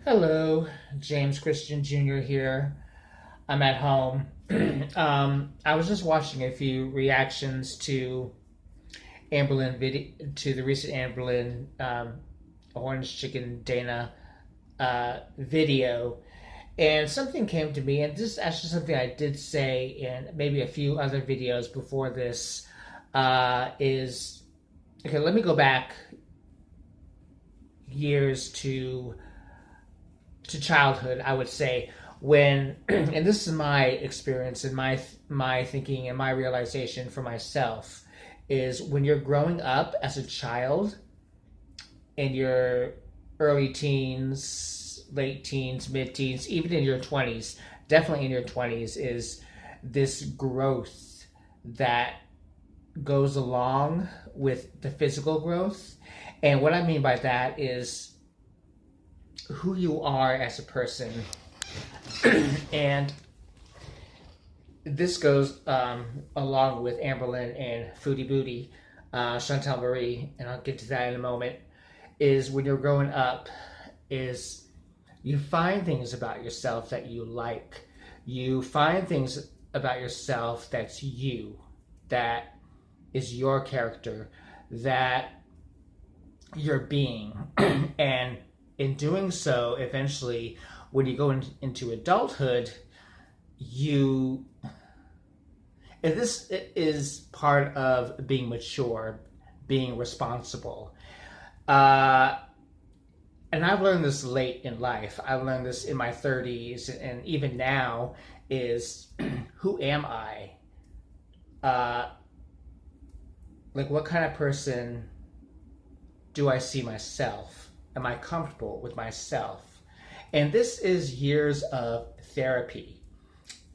Hello, James Christian Jr. here. I'm at home. I was just watching a few reactions to Amberlin video, to the recent Amberlin Orange Chicken Dana video, and something came to me, and this is actually something I did say in maybe a few other videos before this. Is okay. Let me go back years to childhood, I would say, when and this is my experience and my thinking and my realization for myself is when you're growing up as a child in your early teens, late teens, mid teens, even in your 20s, definitely in your 20s, is this growth that goes along with the physical growth. And what I mean by that is who you are as a person. And this goes along with Amberlin and Foodie Booty, Chantal Marie, and I'll get to that in a moment, is when you're growing up, is you find things about yourself that you like. You find things about yourself that's you, that is your character, that you're being. And in doing so, eventually, when you go into adulthood, you, and this is part of being mature, being responsible. And I've learned this late in life. I've learned this in my 30s, and even now, is who am I? Like, what kind of person do I see myself? Am I comfortable with myself? And this is years of therapy.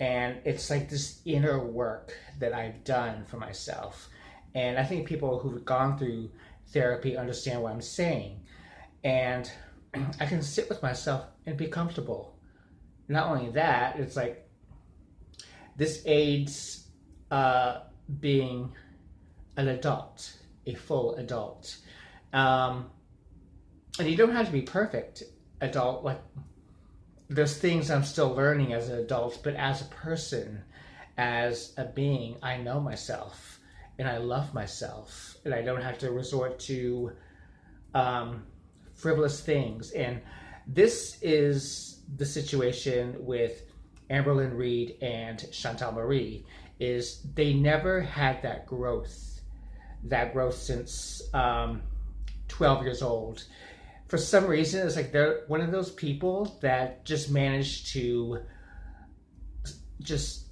And it's like this inner work that I've done for myself. And I think people who've gone through therapy understand what I'm saying. And I can sit with myself and be comfortable. Not only that, it's like this aids being an adult, a full adult. And you don't have to be perfect adult. Like, there's things I'm still learning as an adult, but as a person, as a being, I know myself and I love myself, and I don't have to resort to frivolous things. And this is the situation with Amberlin Reed and Chantal Marie, is they never had that growth since 12 years old. For some reason, it's like they're one of those people that just managed to just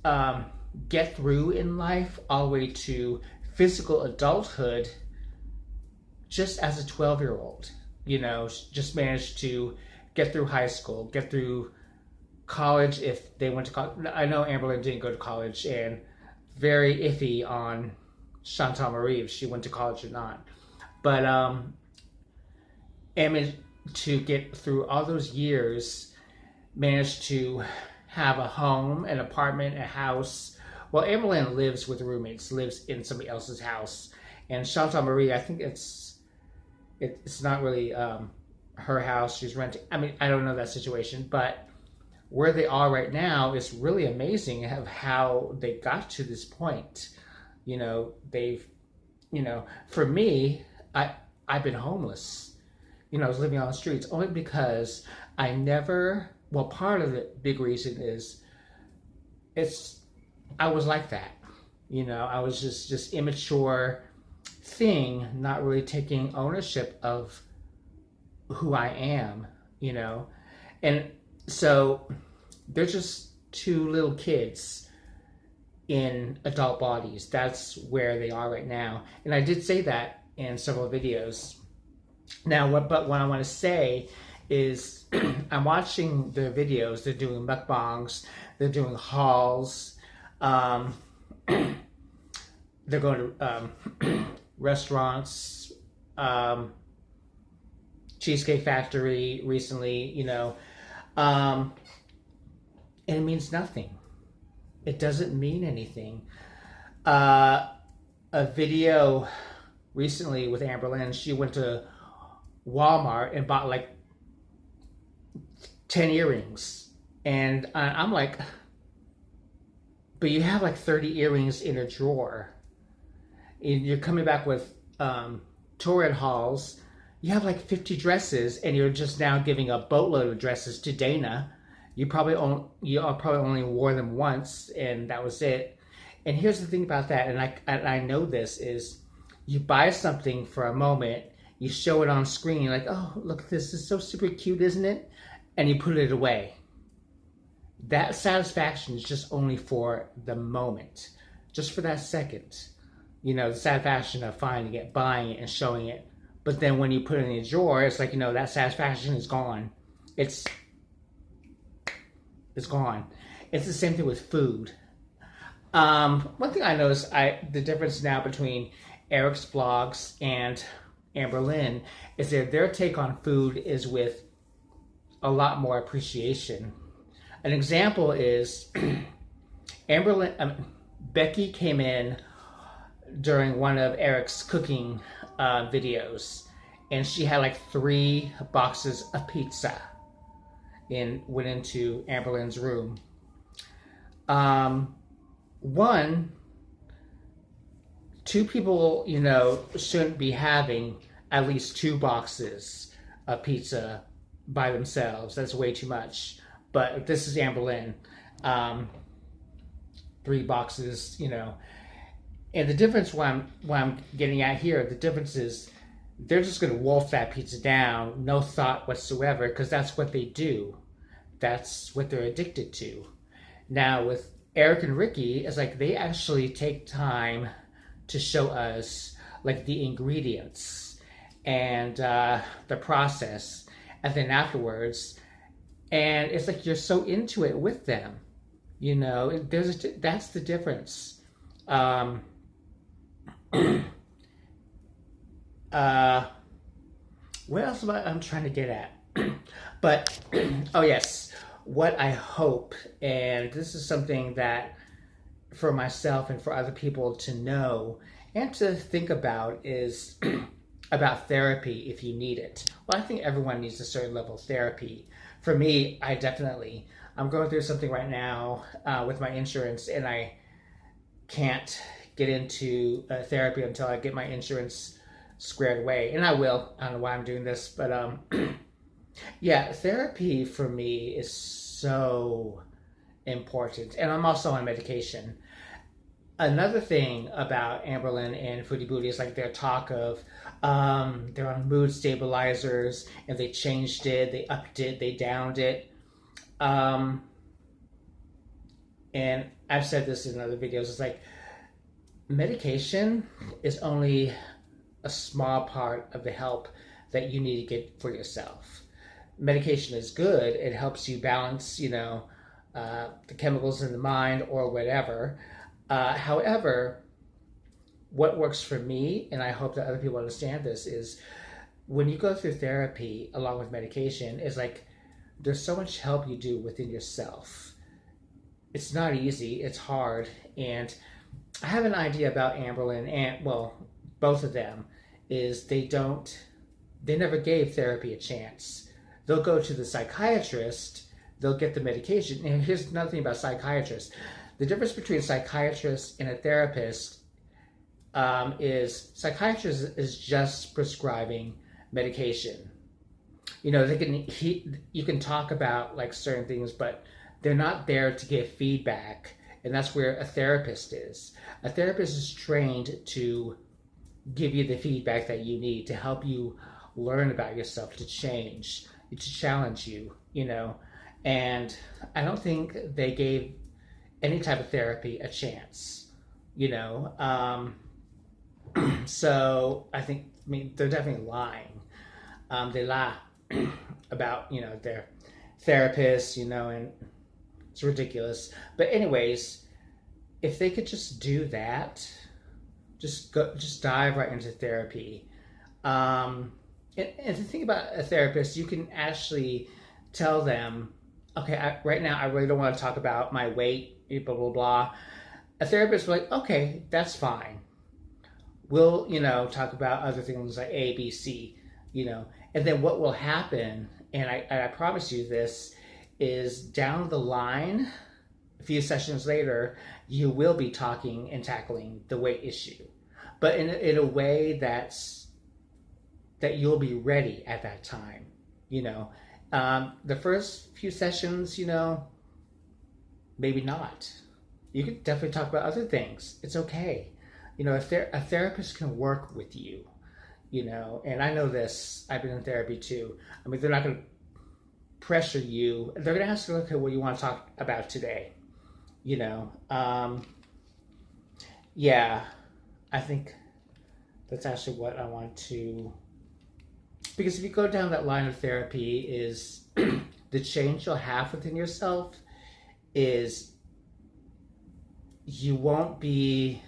get through in life all the way to physical adulthood just as a 12-year-old. You know, just managed to get through high school, get through college if they went to college. I know Amberlin didn't go to college, and very iffy on Chantal Marie if she went to college or not. But managed to get through all those years, managed to have a home, an apartment, a house. Well, Amberlin lives with roommates, lives in somebody else's house. And Chantal Marie, I think it's not really her house. She's renting. I mean, I don't know that situation, but where they are right now is really amazing of how they got to this point. You know, for me, I've been homeless. You know, I was living on the streets only because I never, well, part of the big reason is I was like that. You know, I was just immature thing, not really taking ownership of who I am, you know. And so they're just two little kids in adult bodies. That's where they are right now. And I did say that in several videos. Now, what I want to say is I'm watching their videos. They're doing mukbangs. They're doing hauls. They're going to restaurants, Cheesecake Factory recently, you know. And it means nothing. It doesn't mean anything. A video recently with Amberlin, she went to Walmart and bought like 10 earrings. And I'm like, but you have like 30 earrings in a drawer. And you're coming back with torrid hauls. You have like 50 dresses, and you're just now giving a boatload of dresses to Dana. You probably only wore them once, and that was it. And here's the thing about that, and I know this is, you buy something for a moment, you show it on screen, you're like, oh, look, this is so super cute, isn't it? And you put it away. That satisfaction is just only for the moment, just for that second. You know, the satisfaction of finding it, buying it, and showing it. But then when you put it in your drawer, it's like, you know, that satisfaction is gone. It's gone. It's the same thing with food. One thing I noticed, the difference now between Eric's vlogs and Amberlynn is that their take on food is with a lot more appreciation. An example is Becky came in during one of Eric's cooking videos, and she had like 3 boxes of pizza and went into Amberlynn's room. Two people, you know, shouldn't be having at least 2 boxes of pizza by themselves. That's way too much. But this is Amberlynn. 3 boxes, you know. And the difference, what I'm getting at here, the difference is they're just going to wolf that pizza down, no thought whatsoever, because that's what they do. That's what they're addicted to. Now with Eric and Ricky, it's like they actually take time to show us like the ingredients and the process, and then afterwards, and it's like you're so into it with them. You know, that's the difference. What else I'm trying to get at? But, oh yes, what I hope, and this is something that for myself and for other people to know and to think about, is about therapy if you need it. Well, I think everyone needs a certain level of therapy. For me, I'm going through something right now with my insurance, and I can't get into therapy until I get my insurance squared away. And I will. I don't know why I'm doing this, but yeah, therapy for me is so important. And I'm also on medication. Another thing about Amberlynn and Foodie Booty is like their talk of they're on mood stabilizers, and they changed it, they upped it, they downed it. And I've said this in other videos, it's like medication is only a small part of the help that you need to get for yourself. Medication is good. It helps you balance, you know, the chemicals in the mind or whatever. However, what works for me, and I hope that other people understand this, is when you go through therapy along with medication, is like there's so much help you do within yourself. It's not easy. It's hard. And I have an idea about Amberlynn and, well, both of them, is they never gave therapy a chance. They'll go to the psychiatrist, they'll get the medication. And here's another thing about psychiatrists. The difference between a psychiatrist and a therapist is psychiatrist is just prescribing medication. You know, you can talk about like certain things, but they're not there to give feedback. And that's where a therapist is. A therapist is trained to give you the feedback that you need to help you learn about yourself, to change, to challenge you, you know. And I don't think they gave any type of therapy a chance, you know. So I mean, they're definitely lying. They lie about, you know, their therapists, you know, and it's ridiculous. But anyways, if they could just do that, just dive right into therapy. And the thing about a therapist, you can actually tell them, okay, right now I really don't want to talk about my weight, blah, blah, blah. A therapist will be like, okay, that's fine. We'll, you know, talk about other things like A, B, C, you know. And then what will happen, and I promise you this, is down the line, a few sessions later, you will be talking and tackling the weight issue, but in a way that you'll be ready at that time. You know, the first few sessions, maybe not. You could definitely talk about other things. It's okay. A therapist can work with you. And I know this. I've been in therapy too. I mean, they're not going to pressure you. They're going to ask you, okay, what do you want to talk about today? Yeah, I think that's actually what I want to. Because if you go down that line of therapy, is the change you'll have within yourself is you won't be.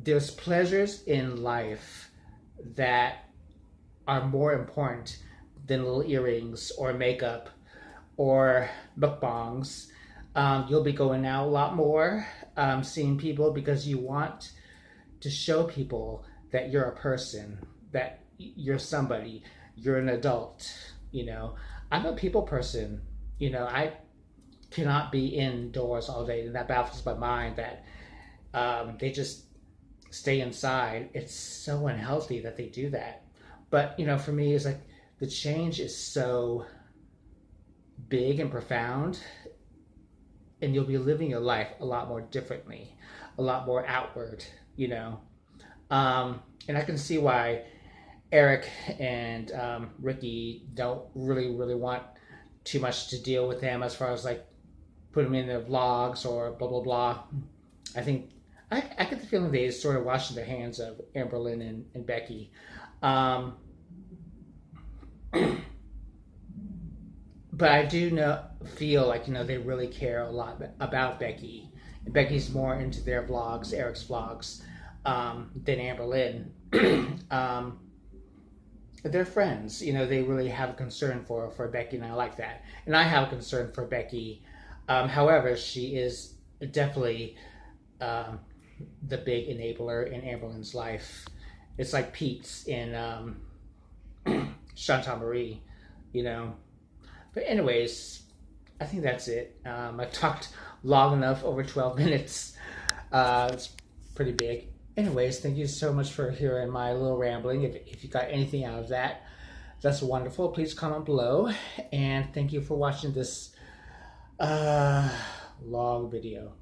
There's pleasures in life that are more important than little earrings or makeup or mukbangs. You'll be going out a lot more, seeing people because you want to show people that you're a person, that you're somebody, you're an adult. I'm a people person. I cannot be indoors all day, and that baffles my mind that they just stay inside. It's so unhealthy that they do that. But for me, it's like the change is so big and profound, and you'll be living your life a lot more differently, a lot more outward. And I can see why Eric and Ricky don't really want too much to deal with him as far as like put him in their vlogs or blah blah blah. I think I get the feeling they sort of washing their hands of Amberlynn and Becky. But I do feel like they really care a lot about Becky. And Becky's more into their vlogs, Eric's vlogs, than Amberlynn. They're friends. They really have a concern for Becky, and I like that. And I have a concern for Becky. However, she is definitely the big enabler in Amberlynn's life. It's like Pete's in Chantal Marie, But anyways, I think that's it. I've talked long enough, over 12 minutes. It's pretty big. Anyways, thank you so much for hearing my little rambling. If you got anything out of that, that's wonderful. Please comment below. And thank you for watching this long video.